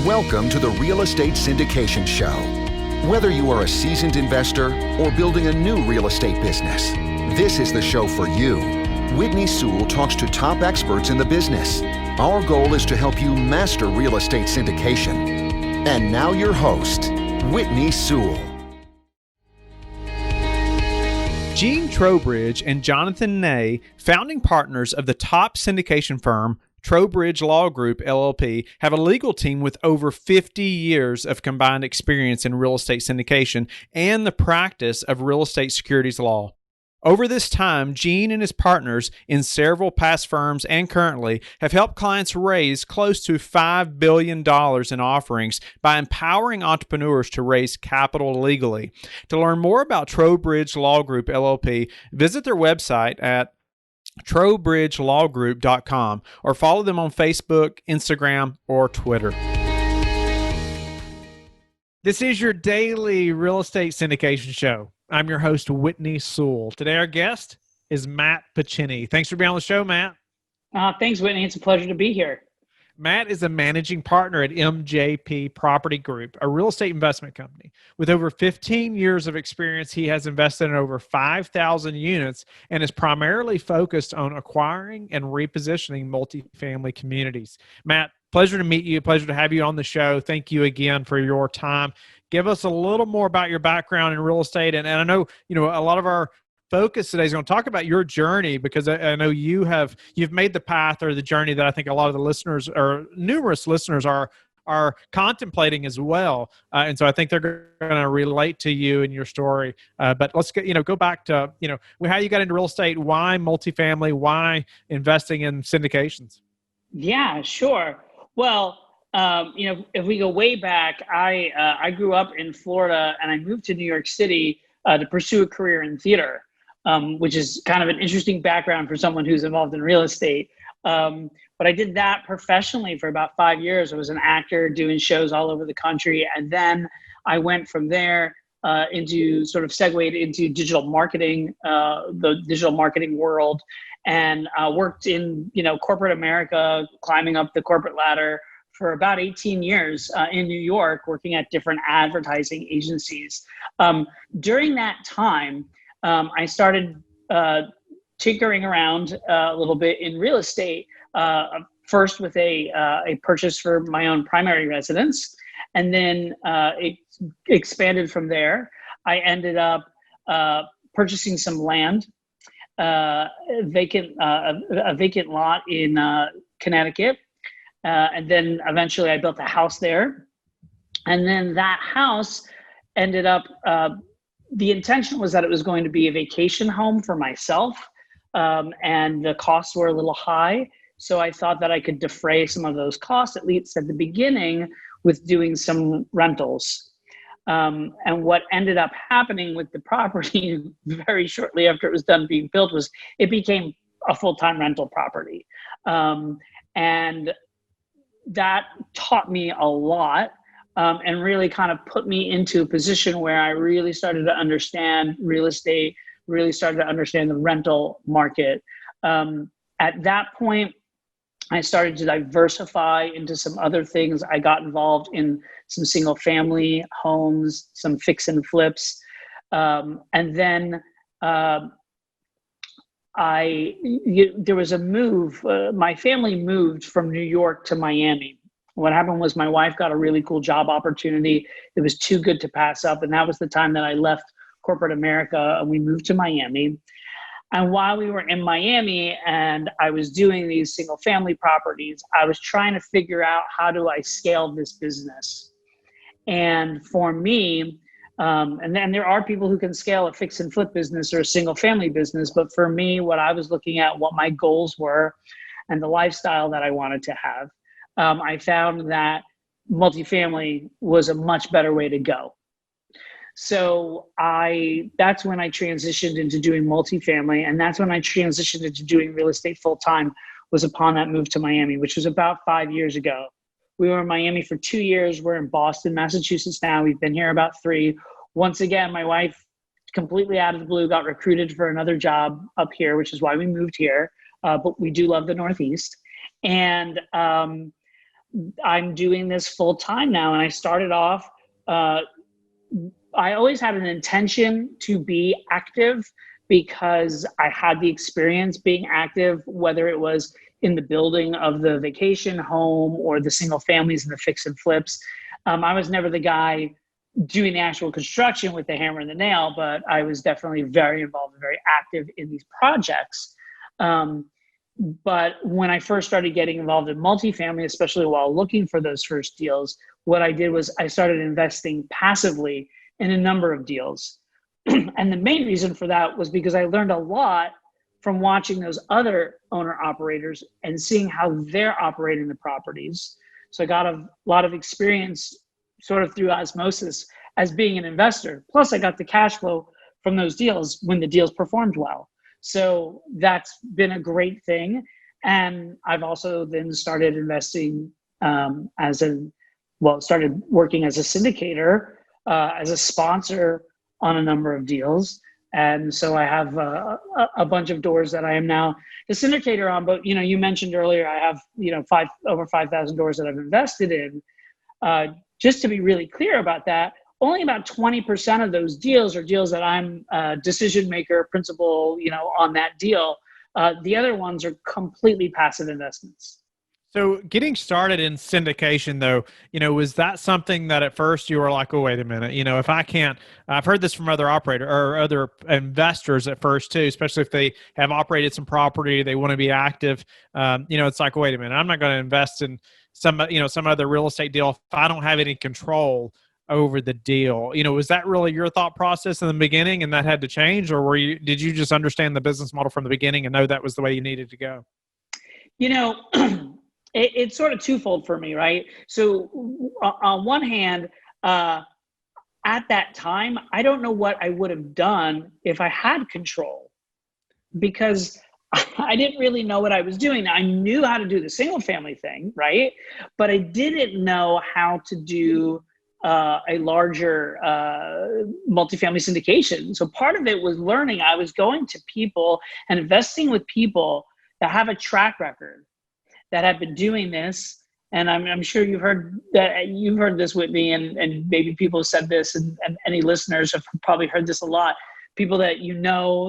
Welcome to the Real Estate Syndication Show. Whether you are a seasoned investor or building a new real estate business, this is the show for you. Whitney Sewell talks to top experts in the business. Our goal is to help you master real estate syndication. And now your host, Whitney Sewell. Gene Trowbridge and Jonathan Ney, founding partners of the top syndication firm, Trowbridge Law Group, LLP, have a legal team with over 50 years of combined experience in real estate syndication and the practice of real estate securities law. Over this time, Gene and his partners in several past firms and currently have helped clients raise close to $5 billion in offerings by empowering entrepreneurs to raise capital legally. To learn more about Trowbridge Law Group, LLP, visit their website at trowbridgelawgroup.com or follow them on Facebook, Instagram, or Twitter. This is your daily real estate syndication show. I'm your host, Whitney Sewell. Today, our guest is Matt Picheny. Thanks for being on the show, Matt. Thanks, Whitney. It's a pleasure to be here. Matt is a managing partner at MJP Property Group, a real estate investment company. With over 15 years of experience, he has invested in over 5,000 units and is primarily focused on acquiring and repositioning multifamily communities. Matt, pleasure to meet you. Pleasure to have you on the show. Thank you again for your time. Give us a little more about your background in real estate. And I know, a lot of our focus today is going to talk about your journey, because I know you've made the path or the journey that I think a lot of the listeners or numerous listeners are contemplating as well. And so I think they're going to relate to you and your story. But let's go back to, how you got into real estate, why multifamily, why investing in syndications? Yeah, sure. Well, if we go way back, I grew up in Florida and I moved to New York City to pursue a career in theater. Which is kind of an interesting background for someone who's involved in real estate. But I did that professionally for about 5 years. I was an actor doing shows all over the country. And then I went from there into sort of segued into digital marketing, the digital marketing world, and worked in, corporate America, climbing up the corporate ladder for about 18 years in New York, working at different advertising agencies. During that time, I started tinkering around a little bit in real estate, first with a purchase for my own primary residence, and then it expanded from there. I ended up purchasing some land, a vacant lot in Connecticut, and then eventually I built a house there, and then that house ended up. The intention was that it was going to be a vacation home for myself, and the costs were a little high. So I thought that I could defray some of those costs, at least at the beginning, with doing some rentals. And what ended up happening with the property very shortly after it was done being built was it became a full-time rental property. And that taught me a lot. And really kind of put me into a position where I really started to understand real estate, really started to understand the rental market. At that point, I started to diversify into some other things. I got involved in some single family homes, some fix and flips. And then there was a move. My family moved from New York to Miami. What happened was my wife got a really cool job opportunity. It was too good to pass up. And that was the time that I left corporate America and we moved to Miami. And while we were in Miami and I was doing these single family properties, I was trying to figure out, how do I scale this business? And for me, and then there are people who can scale a fix and flip business or a single family business. But for me, what I was looking at, what my goals were and the lifestyle that I wanted to have, I found that multifamily was a much better way to go. So that's when I transitioned into doing multifamily, and that's when I transitioned into doing real estate full-time, was upon that move to Miami, which was about 5 years ago. We were in Miami for 2 years. We're in Boston, Massachusetts now. We've been here about 3. Once again, my wife, completely out of the blue, got recruited for another job up here, which is why we moved here. But we do love the Northeast. And I'm doing this full time now. And I started off, I always had an intention to be active because I had the experience being active, whether it was in the building of the vacation home or the single families and the fix and flips. I was never the guy doing the actual construction with the hammer and the nail, but I was definitely very involved and very active in these projects. But when I first started getting involved in multifamily, especially while looking for those first deals, what I did was I started investing passively in a number of deals. And the main reason for that was because I learned a lot from watching those other owner operators and seeing how they're operating the properties. So I got a lot of experience sort of through osmosis as being an investor. Plus I got the cash flow from those deals when the deals performed well. So that's been a great thing. And I've also then started investing started working as a syndicator, as a sponsor on a number of deals. And so I have a bunch of doors that I am now the syndicator on. But, you mentioned earlier, I have, over 5,000 doors that I've invested in. Just to be really clear about that, only about 20% of those deals are deals that I'm a decision maker, principal, on that deal. The other ones are completely passive investments. So getting started in syndication, though, was that something that at first you were like, oh, wait a minute, if I can't, I've heard this from other operators or other investors at first too, especially if they have operated some property, they want to be active. It's like, wait a minute, I'm not going to invest in some other real estate deal if I don't have any control over the deal. Was that really your thought process in the beginning and that had to change, or did you just understand the business model from the beginning and know that was the way you needed to go? It's sort of twofold for me, right? So on one hand, at that time, I don't know what I would have done if I had control, because I didn't really know what I was doing. I knew how to do the single family thing, right? But I didn't know how to do a larger multifamily syndication. So part of it was learning. I was going to people and investing with people that have a track record, that have been doing this. And I'm sure you've heard this, Whitney, and maybe people have said this, and any listeners have probably heard this a lot. People that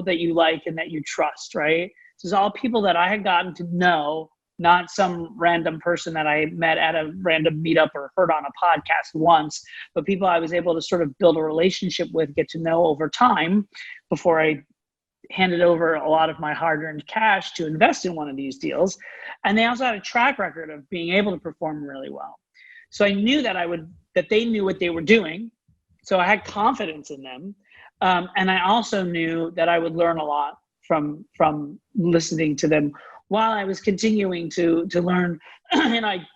that you like, and that you trust, right? This is all people that I had gotten to know, not some random person that I met at a random meetup or heard on a podcast once, but people I was able to sort of build a relationship with, get to know over time before I handed over a lot of my hard-earned cash to invest in one of these deals. And they also had a track record of being able to perform really well. So I knew that they knew what they were doing. So I had confidence in them. And I also knew that I would learn a lot from listening to them while I was continuing to learn. And I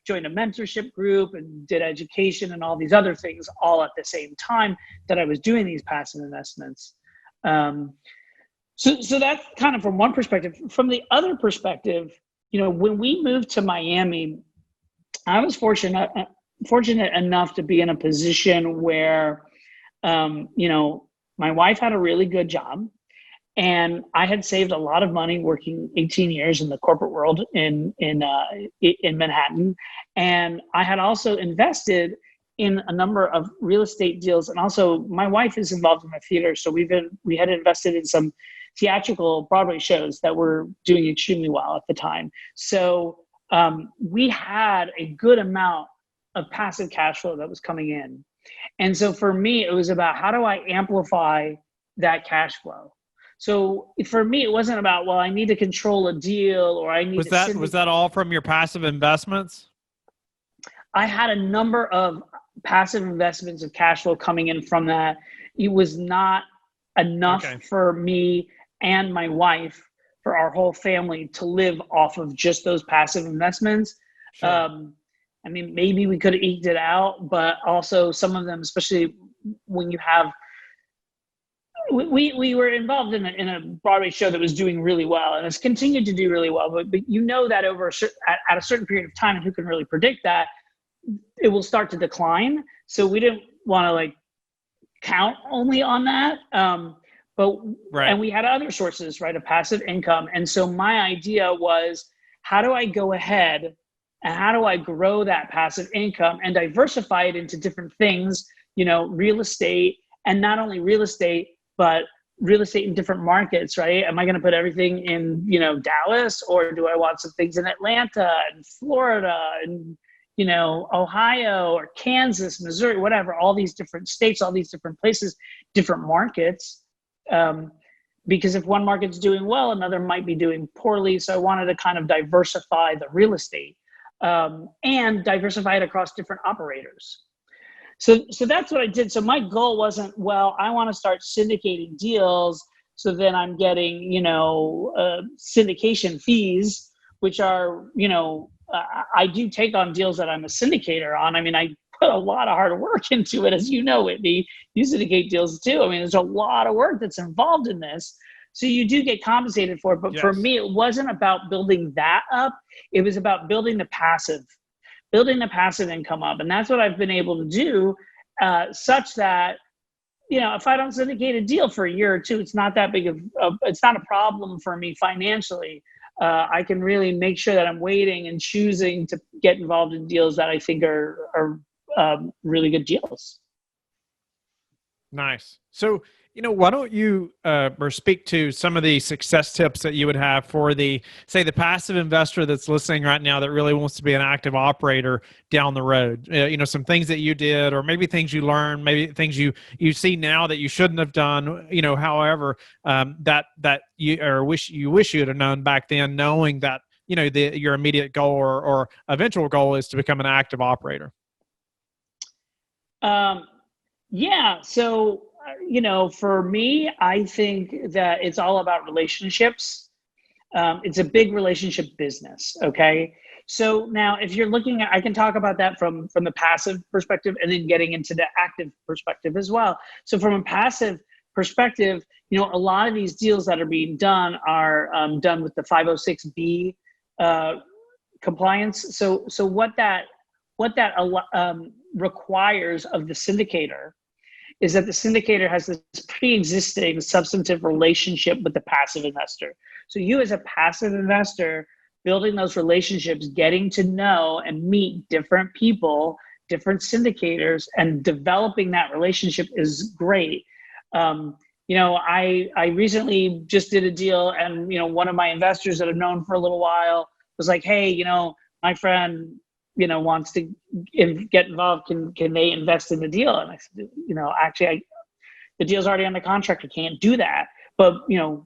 joined a mentorship group and did education and all these other things all at the same time that I was doing these passive investments. So that's kind of from one perspective. From the other perspective, when we moved to Miami, I was fortunate enough to be in a position where, my wife had a really good job, and I had saved a lot of money working 18 years in the corporate world in Manhattan, and I had also invested in a number of real estate deals, and also my wife is involved in the theater, so we had invested in some theatrical Broadway shows that were doing extremely well at the time. So we had a good amount of passive cash flow that was coming in. And so for me, it was about, how do I amplify that cash flow? So for me, it wasn't about, well, I need to control a deal, or I need was that all from your passive investments? I had a number of passive investments of cash flow coming in from that. It was not enough for me and my wife, for our whole family, to live off of just those passive investments. Sure. Maybe we could have eked it out, but also some of them, especially when you have, we were involved in a Broadway show that was doing really well, and it's continued to do really well. But that over at a certain period of time, and who can really predict that, it will start to decline. So we didn't want to count only on that. And we had other sources, right, of passive income. And so my idea was, how do I go ahead and how do I grow that passive income and diversify it into different things, real estate, and not only real estate, but real estate in different markets, right? Am I going to put everything in, Dallas, or do I want some things in Atlanta and Florida and, Ohio or Kansas, Missouri, whatever, all these different states, all these different places, different markets. Because if one market's doing well, another might be doing poorly. So I wanted to kind of diversify the real estate and diversify it across different operators. So that's what I did. So my goal wasn't, well, I want to start syndicating deals, so then I'm getting, syndication fees, which are, I do take on deals that I'm a syndicator on. I mean, I put a lot of hard work into it, as you know, Whitney. You syndicate deals too. I mean, there's a lot of work that's involved in this. So you do get compensated for it. But for me, it wasn't about building that up. It was about building the passive income up. And that's what I've been able to do, such that, if I don't syndicate a deal for a year or two, it's not that big of it's not a problem for me financially. I can really make sure that I'm waiting and choosing to get involved in deals that I think are really good deals. Nice. So, why don't you or speak to some of the success tips that you would have for the passive investor that's listening right now that really wants to be an active operator down the road? Some things that you did, or maybe things you learned, maybe things you see now that you shouldn't have done. However, that you wish you would have known back then, knowing that your immediate goal or eventual goal is to become an active operator. Yeah. So, for me, I think that it's all about relationships. It's a big relationship business. Okay. So now if you're looking at, I can talk about that from the passive perspective, and then getting into the active perspective as well. So from a passive perspective, a lot of these deals that are being done are done with the 506B compliance. So what that requires of the syndicator is that the syndicator has this pre-existing substantive relationship with the passive investor. So you, as a passive investor, building those relationships, getting to know and meet different people, different syndicators, and developing that relationship is great. I recently just did a deal, and one of my investors that I've known for a little while was like, hey, my friend wants to get involved. Can they invest in the deal? And I said, actually, the deal's already under contract. I can't do that. But,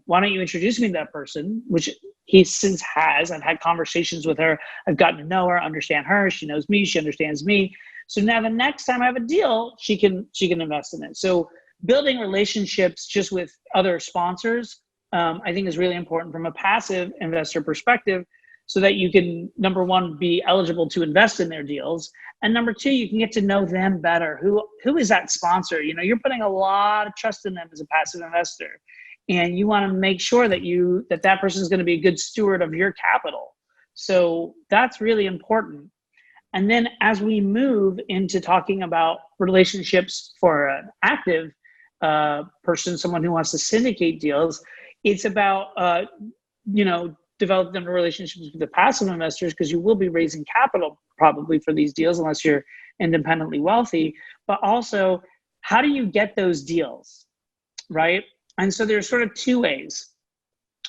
why don't you introduce me to that person? Which he since has. I've had conversations with her. I've gotten to know her, understand her. She knows me. She understands me. So now the next time I have a deal, she can invest in it. So building relationships just with other sponsors, I think is really important from a passive investor perspective, so that you can, number one, be eligible to invest in their deals. And number two, you can get to know them better. Who is that sponsor? You're putting a lot of trust in them as a passive investor. And you want to make sure that person is going to be a good steward of your capital. So that's really important. And then as we move into talking about relationships for an active person, someone who wants to syndicate deals, it's about, develop them relationships with the passive investors, because you will be raising capital probably for these deals unless you're independently wealthy. But also, how do you get those deals, right? And so there's sort of two ways.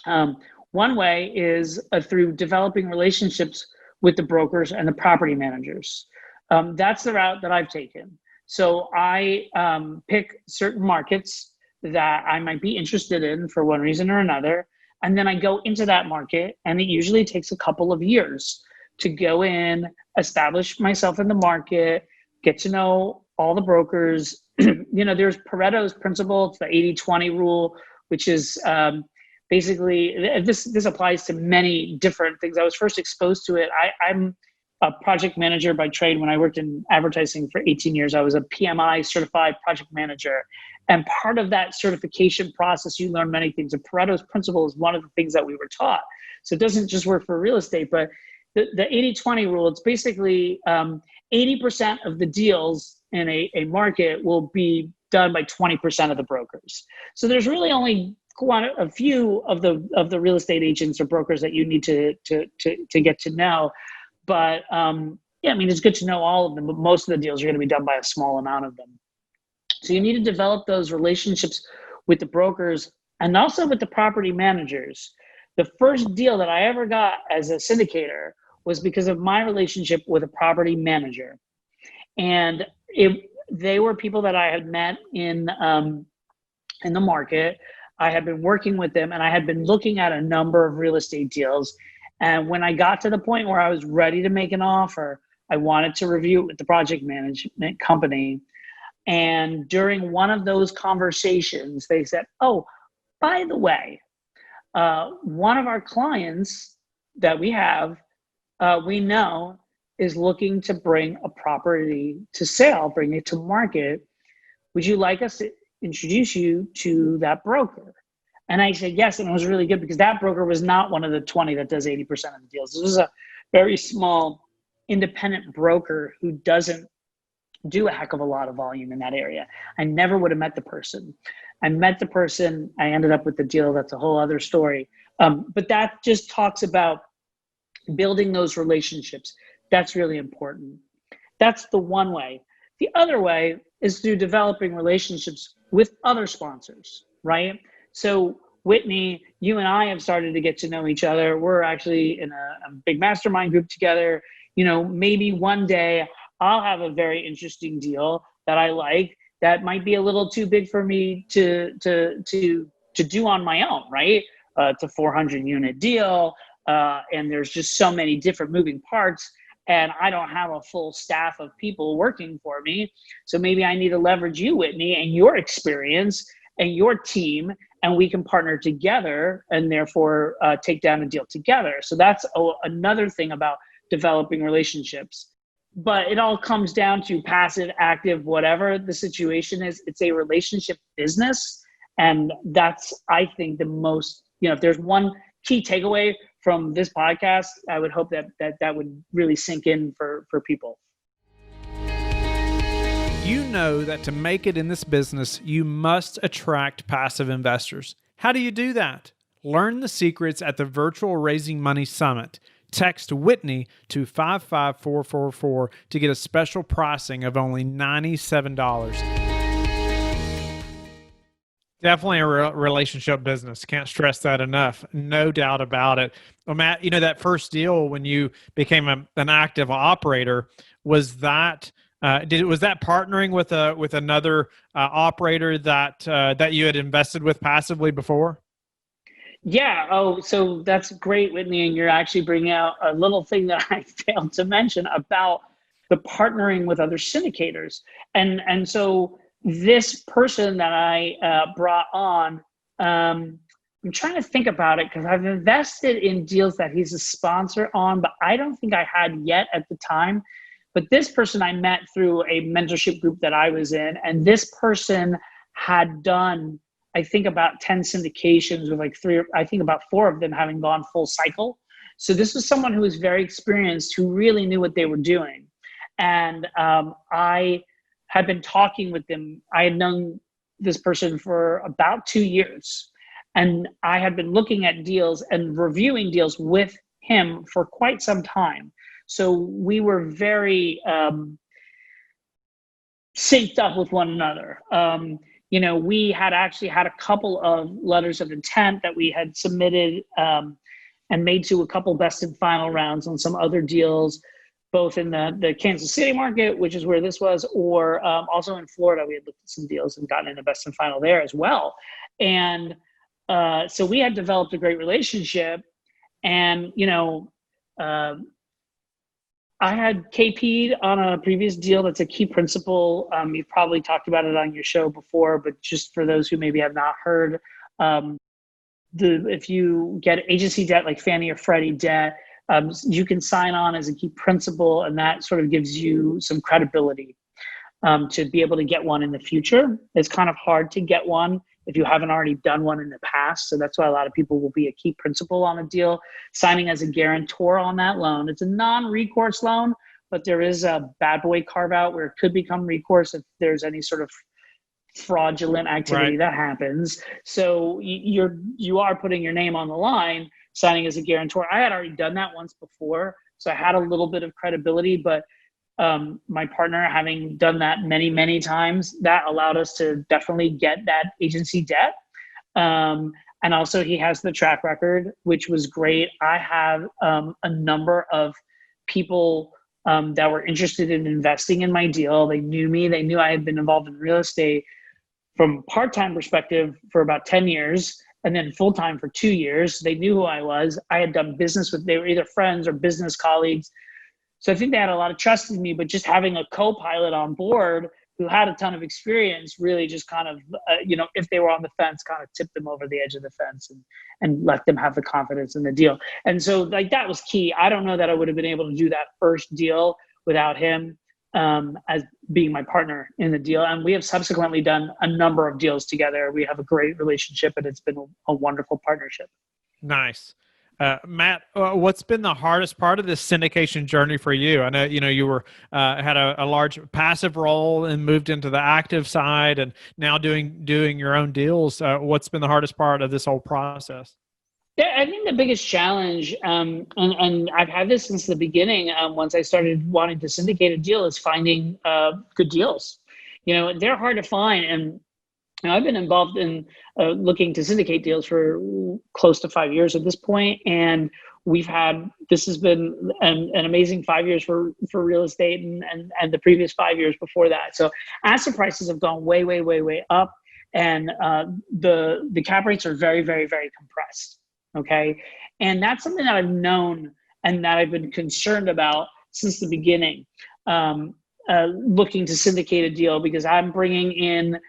One way is through developing relationships with the brokers and the property managers. That's the route that I've taken. So I pick certain markets that I might be interested in for one reason or another. And then I go into that market, and it usually takes a couple of years to go in, establish myself in the market, get to know all the brokers. There's Pareto's principle. It's the 80-20 rule, which is basically, this applies to many different things. I was first exposed to it. I'm a project manager by trade. When I worked in advertising for 18 years, I was a PMI certified project manager. And part of that certification process, you learn many things. And Pareto's principle is one of the things that we were taught. So it doesn't just work for real estate, but the 80-20 rule, it's basically 80% of the deals in a market will be done by 20% of the brokers. So there's really only a few of the real estate agents or brokers that you need to get to know. But yeah, I mean, it's good to know all of them, but most of the deals are going to be done by a small amount of them. So you need to develop those relationships with the brokers and also with the property managers. The first deal that I ever got as a syndicator was because of my relationship with a property manager. And they were people that I had met in the market. I had been working with them, and I had been looking at a number of real estate deals. And when I got to the point where I was ready to make an offer, I wanted to review it with the project management company. And during one of those conversations, they said, "Oh, by the way, one of our clients that we have, we know is looking to bring a property to sale, bring it to market. Would you like us to introduce you to that broker?" And I said yes, and it was really good because that broker was not one of the 20 that does 80% of the deals. This was a very small independent broker who doesn't do a heck of a lot of volume in that area. I never would have met the person. I met the person, I ended up with the deal. That's a whole other story. But that just talks about building those relationships. That's really important. That's the one way. The other way is through developing relationships with other sponsors, right? So Whitney, you and I have started to get to know each other. We're actually in a big mastermind group together. You know, maybe one day I'll have a very interesting deal that I like that might be a little too big for me to do on my own, right? It's a 400 unit deal, and there's just so many different moving parts, and I don't have a full staff of people working for me. So maybe I need to leverage you, Whitney, and your experience and your team, and we can partner together and therefore take down a deal together. So that's another thing about developing relationships. But it all comes down to passive, active, whatever the situation is. It's a relationship business. And that's, I think, the most, if there's one key takeaway from this podcast, I would hope that would really sink in for people. You know that to make it in this business, you must attract passive investors. How do you do that? Learn the secrets at the Virtual Raising Money Summit. Text Whitney to 55444 to get a special pricing of only $97. Definitely a relationship business. Can't stress that enough. No doubt about it. Well, Matt, that first deal when you became an active operator, was that partnering with another operator that you had invested with passively before? Yeah. Oh, so that's great, Whitney. And you're actually bringing out a little thing that I failed to mention about the partnering with other syndicators. And so this person that I brought on, I'm trying to think about it because I've invested in deals that he's a sponsor on, but I don't think I had yet at the time. But this person I met through a mentorship group that I was in, and this person had done, I think, about 10 syndications with about 4 of them having gone full cycle. So this was someone who was very experienced, who really knew what they were doing. And I had been talking with them. I had known this person for about 2 years. And I had been looking at deals and reviewing deals with him for quite some time. So we were very synced up with one another. We had actually had a couple of letters of intent that we had submitted and made to a couple best and final rounds on some other deals, both in the Kansas City market, which is where this was, or also in Florida. We had looked at some deals and gotten in a best and final there as well. And so we had developed a great relationship. And, I had KP'd on a previous deal that's a key principle. You've probably talked about it on your show before, but just for those who maybe have not heard, if you get agency debt like Fannie or Freddie debt, you can sign on as a key principal, and that sort of gives you some credibility to be able to get one in the future. It's kind of hard to get one if you haven't already done one in the past. So that's why a lot of people will be a key principal on a deal, signing as a guarantor on that loan. It's a non-recourse loan, but there is a bad boy carve out where it could become recourse if there's any sort of fraudulent activity that happens. So you are putting your name on the line, signing as a guarantor. I had already done that once before. So I had a little bit of credibility, but my partner, having done that many, many times, that allowed us to definitely get that agency debt. And also he has the track record, which was great. I have a number of people that were interested in investing in my deal. They knew me. They knew I had been involved in real estate from a part-time perspective for about 10 years and then full-time for 2 years. They knew who I was. I had done business with, they were either friends or business colleagues. So I think they had a lot of trust in me, but just having a co-pilot on board who had a ton of experience really just kind of, if they were on the fence, kind of tipped them over the edge of the fence and let them have the confidence in the deal. And so like that was key. I don't know that I would have been able to do that first deal without him as being my partner in the deal. And we have subsequently done a number of deals together. We have a great relationship and it's been a wonderful partnership. Nice. Matt, what's been the hardest part of this syndication journey for you? I know, you were had a large passive role and moved into the active side and now doing your own deals. What's been the hardest part of this whole process? Yeah, I think the biggest challenge, and I've had this since the beginning, once I started wanting to syndicate a deal, is finding good deals. They're hard to find. And I've been involved in looking to syndicate deals for close to 5 years at this point. And this has been an amazing 5 years for real estate and the previous 5 years before that. So asset prices have gone way, way, way, way up. And the cap rates are very, very, very compressed. Okay. And that's something that I've known and that I've been concerned about since the beginning, looking to syndicate a deal, because I'm bringing in,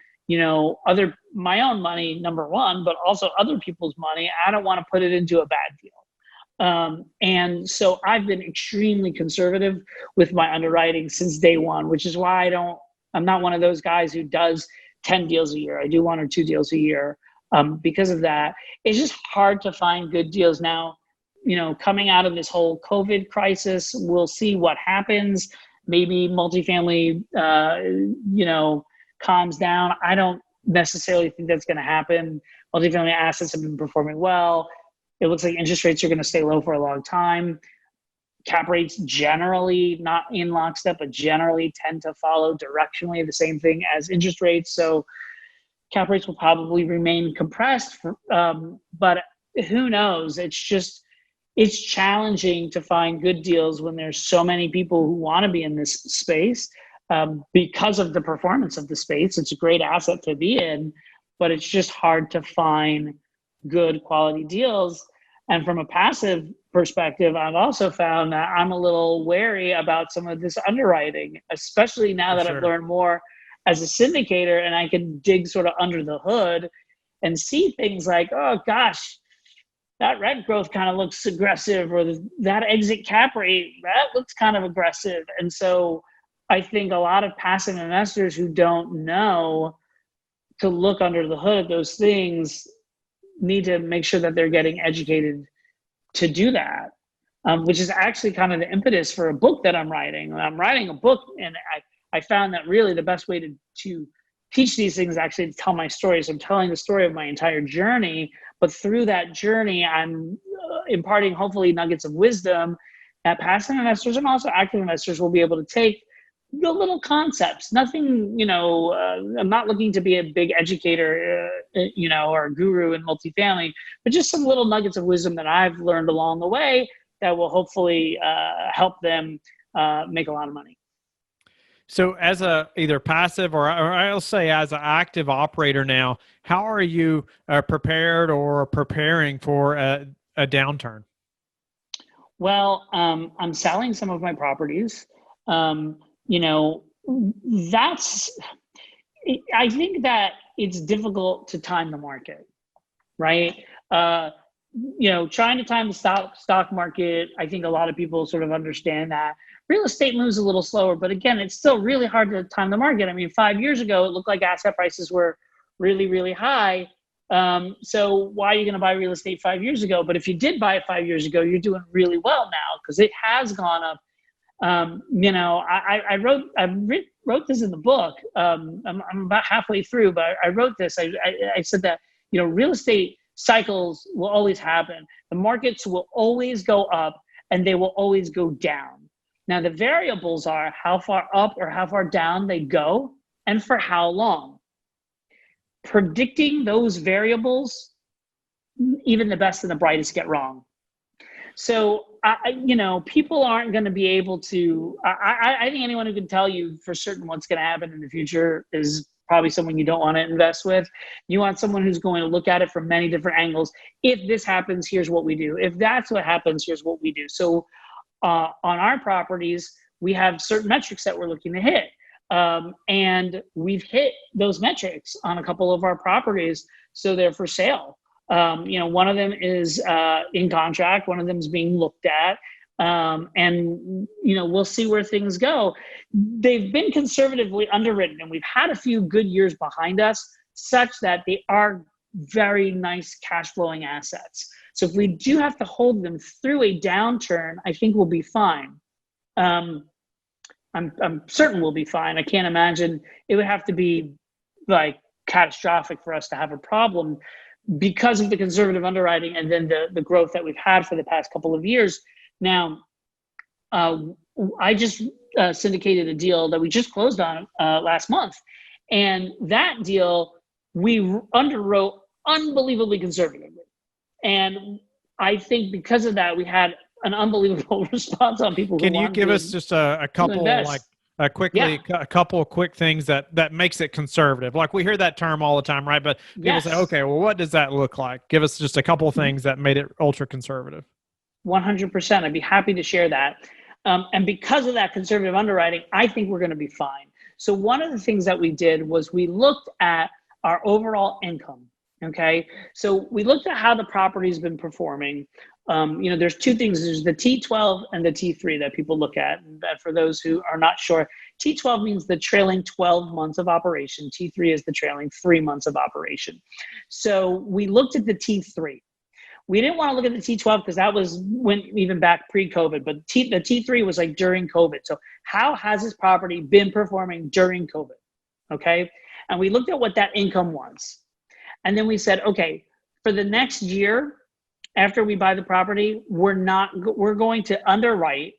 my own money, number one, but also other people's money. I don't want to put it into a bad deal. And so I've been extremely conservative with my underwriting since day one, which is why I'm not one of those guys who does 10 deals a year. I do 1 or 2 deals a year. Because of that, it's just hard to find good deals now. Coming out of this whole COVID crisis, we'll see what happens. Maybe multifamily, calms down. I don't necessarily think that's going to happen. Multifamily assets have been performing well. It looks like interest rates are going to stay low for a long time. Cap rates generally, not in lockstep, but generally tend to follow directionally the same thing as interest rates. So cap rates will probably remain compressed, but who knows? It's challenging to find good deals when there's so many people who want to be in this space because of the performance of the space. It's a great asset to be in, but it's just hard to find good quality deals. And from a passive perspective, I've also found that I'm a little wary about some of this underwriting, especially now that I've learned more as a syndicator, and I can dig sort of under the hood and see things like, oh gosh, that rent growth kind of looks aggressive, or that exit cap rate, that looks kind of aggressive. And so I think a lot of passive investors who don't know to look under the hood at those things need to make sure that they're getting educated to do that, which is actually kind of the impetus for a book that I'm writing. I'm writing a book, and I found that really the best way to teach these things is actually to tell my stories. I'm telling the story of my entire journey, but through that journey, I'm imparting hopefully nuggets of wisdom that passive investors and also active investors will be able to take the little concepts. Nothing, I'm not looking to be a big educator, or a guru in multifamily, but just some little nuggets of wisdom that I've learned along the way that will hopefully help them make a lot of money. So as a either passive or I'll say as an active operator now, how are you prepared or preparing for a downturn? Well, I'm selling some of my properties. I think that it's difficult to time the market, right? Trying to time the stock market, I think a lot of people sort of understand that. Real estate moves a little slower, but again, it's still really hard to time the market. I mean, 5 years ago, it looked like asset prices were really, really high. So why are you going to buy real estate 5 years ago? But if you did buy it 5 years ago, you're doing really well now because it has gone up. I wrote this in the book. I'm about halfway through, but I wrote this. I said that, real estate cycles will always happen. The markets will always go up and they will always go down. Now, the variables are how far up or how far down they go and for how long. Predicting those variables, even the best and the brightest get wrong. So, people aren't going to be able to, I think anyone who can tell you for certain what's going to happen in the future is probably someone you don't want to invest with. You want someone who's going to look at it from many different angles. If this happens, here's what we do. If that's what happens, here's what we do. So on our properties, we have certain metrics that we're looking to hit. And we've hit those metrics on a couple of our properties. So they're for sale. One of them is in contract. One of them is being looked at. And we'll see where things go. They've been conservatively underwritten, and we've had a few good years behind us such that they are very nice cash flowing assets. So if we do have to hold them through a downturn, I think we'll be fine. I'm certain we'll be fine. I can't imagine it would have to be like catastrophic for us to have a problem because of the conservative underwriting and then the growth that we've had for the past couple of years. Now, I just syndicated a deal that we just closed on last month. And that deal, we underwrote unbelievably conservatively. And I think because of that, we had an unbelievable response on people. Can you give us just a couple, a couple of quick things that makes it conservative? Like we hear that term all the time, right? But people say, okay, well, what does that look like? Give us just a couple of things that made it ultra conservative. 100%. I'd be happy to share that. And because of that conservative underwriting, I think we're going to be fine. So one of the things that we did was we looked at our overall income. Okay. So we looked at how the property's been performing. There's two things. There's the T12 and the T3 that people look at. And that for those who are not sure, T12 means the trailing 12 months of operation. T3 is the trailing 3 months of operation. So we looked at the T3. We didn't want to look at the T12 because that was even back pre-COVID, but the T3 was like during COVID. So how has this property been performing during COVID? Okay. And we looked at what that income was. And then we said, okay, for the next year, after we buy the property, we're going to underwrite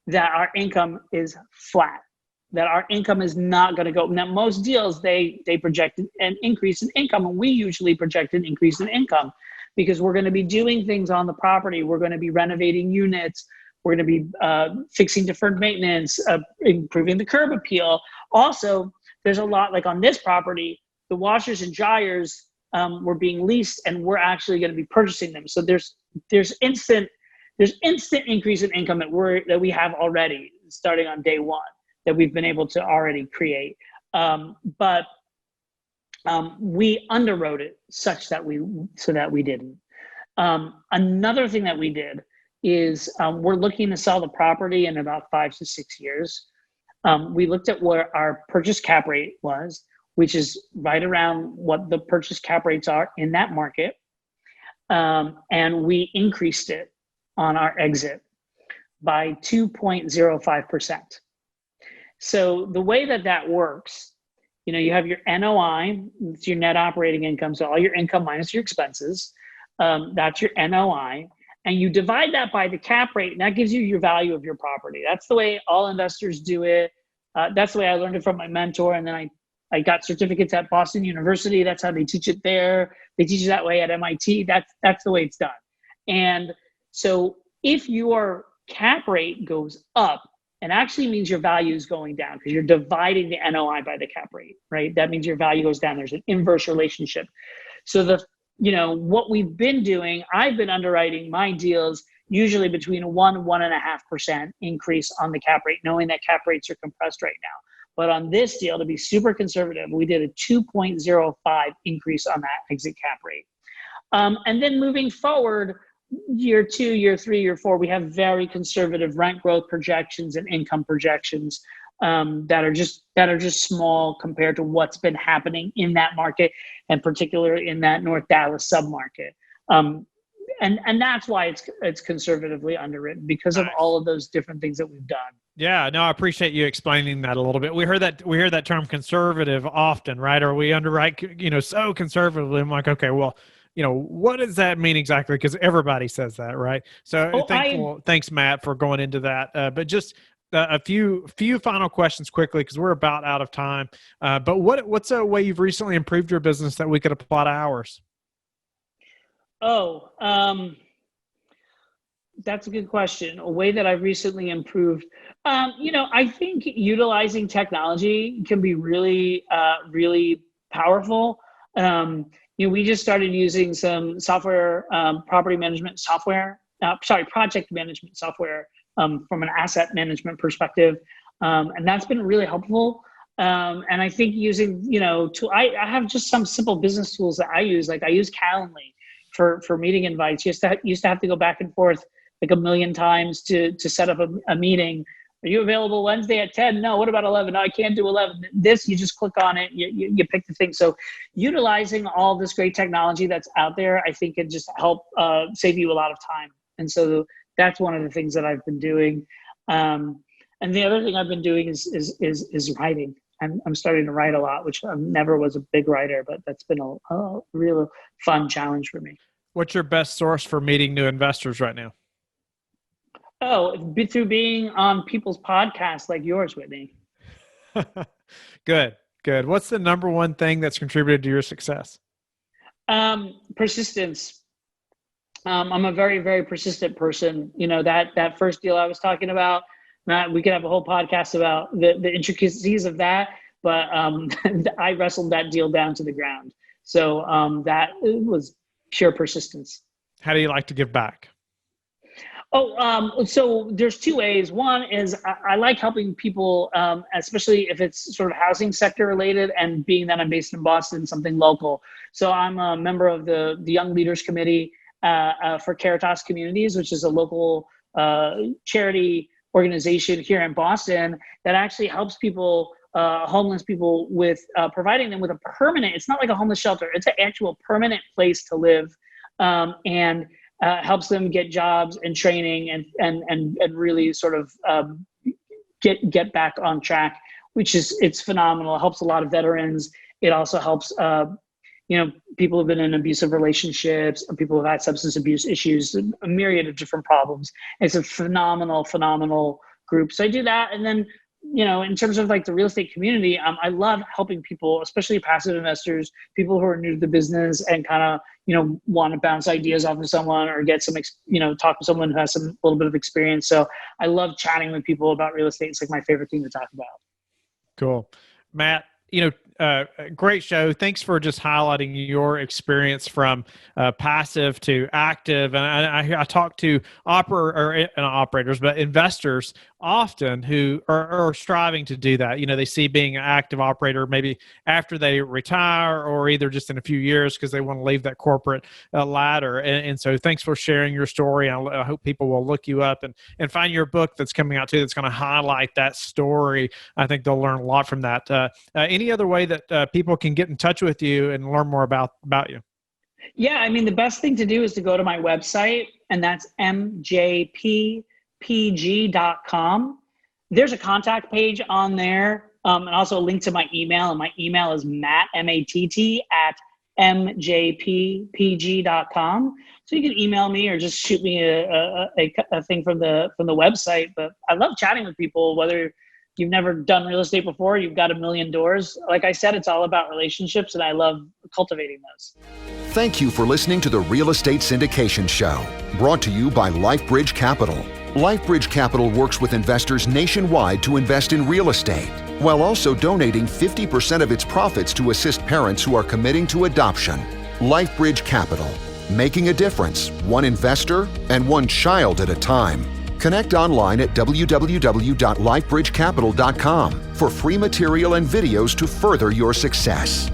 that our income is flat, that our income is not going to go. Now, most deals, they project an increase in income, and we usually project an increase in income because we're going to be doing things on the property. We're going to be renovating units. We're going to be fixing deferred maintenance, improving the curb appeal. Also, there's a lot, like on this property, the washers and dryers were being leased, and we're actually going to be purchasing them. So there's instant increase in income that we have already starting on day one that we've been able to already create. But we underwrote it such that we didn't. Another thing that we did is we're looking to sell the property in about 5 to 6 years. We looked at where our purchase cap rate was, which is right around what the purchase cap rates are in that market. And we increased it on our exit by 2.05%. So the way that works, you have your NOI, it's your net operating income. So all your income minus your expenses, that's your NOI. And you divide that by the cap rate, and that gives you your value of your property. That's the way all investors do it. That's the way I learned it from my mentor. And then I got certificates at Boston University. That's how they teach it there. They teach it that way at MIT. That's the way it's done. And so if your cap rate goes up, it actually means your value is going down because you're dividing the NOI by the cap rate, right? That means your value goes down. There's an inverse relationship. So what we've been doing, I've been underwriting my deals usually between a 1.5% increase on the cap rate, knowing that cap rates are compressed right now. But on this deal, to be super conservative, we did a 2.05 increase on that exit cap rate. And then moving forward, year 2, year 3, year 4, we have very conservative rent growth projections and income projections that are just small compared to what's been happening in that market, and particularly in that North Dallas submarket. And that's why it's conservatively underwritten, because of all of those different things that we've done. Yeah, no, I appreciate you explaining that a little bit. We hear that term conservative often, right? Or we underwrite, so conservatively. I'm like, okay, well, what does that mean exactly? Because everybody says that, right? So thanks, Matt, for going into that. But just a few final questions quickly, because we're about out of time. But what's a way you've recently improved your business that we could apply to ours? That's a good question. A way that I've recently improved. I think utilizing technology can be really, really powerful. We just started using some software, project management software from an asset management perspective. And that's been really helpful. And I think using, I have just some simple business tools that I use. Like I use Calendly for meeting invites. Used to have to go back and forth like a million times to set up a meeting. Are you available Wednesday at 10? No. What about 11? No, I can't do 11. This, you just click on it, you pick the thing. So utilizing all this great technology that's out there, I think can just help save you a lot of time. And so that's one of the things that I've been doing. And the other thing I've been doing is writing. I'm starting to write a lot, which I never was a big writer, but that's been a real fun challenge for me. What's your best source for meeting new investors right now? Through being on people's podcasts like yours, Whitney. Good. What's the number one thing that's contributed to your success? Persistence. I'm a very, very persistent person. That first deal I was talking about, Matt, we could have a whole podcast about the intricacies of that, but I wrestled that deal down to the ground. So that was pure persistence. How do you like to give back? So there's two ways. One is I like helping people, especially if it's sort of housing sector related, and being that I'm based in Boston, something local. So I'm a member of the Young Leaders Committee for Caritas Communities, which is a local charity organization here in Boston that actually helps people, homeless people, with providing them with a permanent, it's not like a homeless shelter, it's an actual permanent place to live, and helps them get jobs and training and really sort of get back on track, it's phenomenal. It helps a lot of veterans. It also helps, people who've been in abusive relationships, or people who've had substance abuse issues, a myriad of different problems. It's a phenomenal group. So I do that. And then, in terms of like the real estate community, I love helping people, especially passive investors, people who are new to the business and kind of, want to bounce ideas off of someone or get some, talk to someone who has a little bit of experience. So I love chatting with people about real estate. It's like my favorite thing to talk about. Cool. Matt, great show. Thanks for just highlighting your experience from passive to active. And I talk to operators, but investors often who are striving to do that. They see being an active operator maybe after they retire, or either just in a few years because they want to leave that corporate ladder. And so thanks for sharing your story. I hope people will look you up and find your book that's coming out too, that's going to highlight that story. I think they'll learn a lot from that. Any other way that people can get in touch with you and learn more about you? Yeah, the best thing to do is to go to my website, and that's MJPPG.com. There's a contact page on there, and also a link to my email. And my email is Matt, MATT, @MJPPG.com. So you can email me or just shoot me a thing from the website. But I love chatting with people, whether you've never done real estate before, you've got a million doors. Like I said, it's all about relationships, and I love cultivating those. Thank you for listening to the Real Estate Syndication Show, brought to you by LifeBridge Capital. LifeBridge Capital works with investors nationwide to invest in real estate, while also donating 50% of its profits to assist parents who are committing to adoption. LifeBridge Capital, making a difference, one investor and one child at a time. Connect online at www.lifebridgecapital.com for free material and videos to further your success.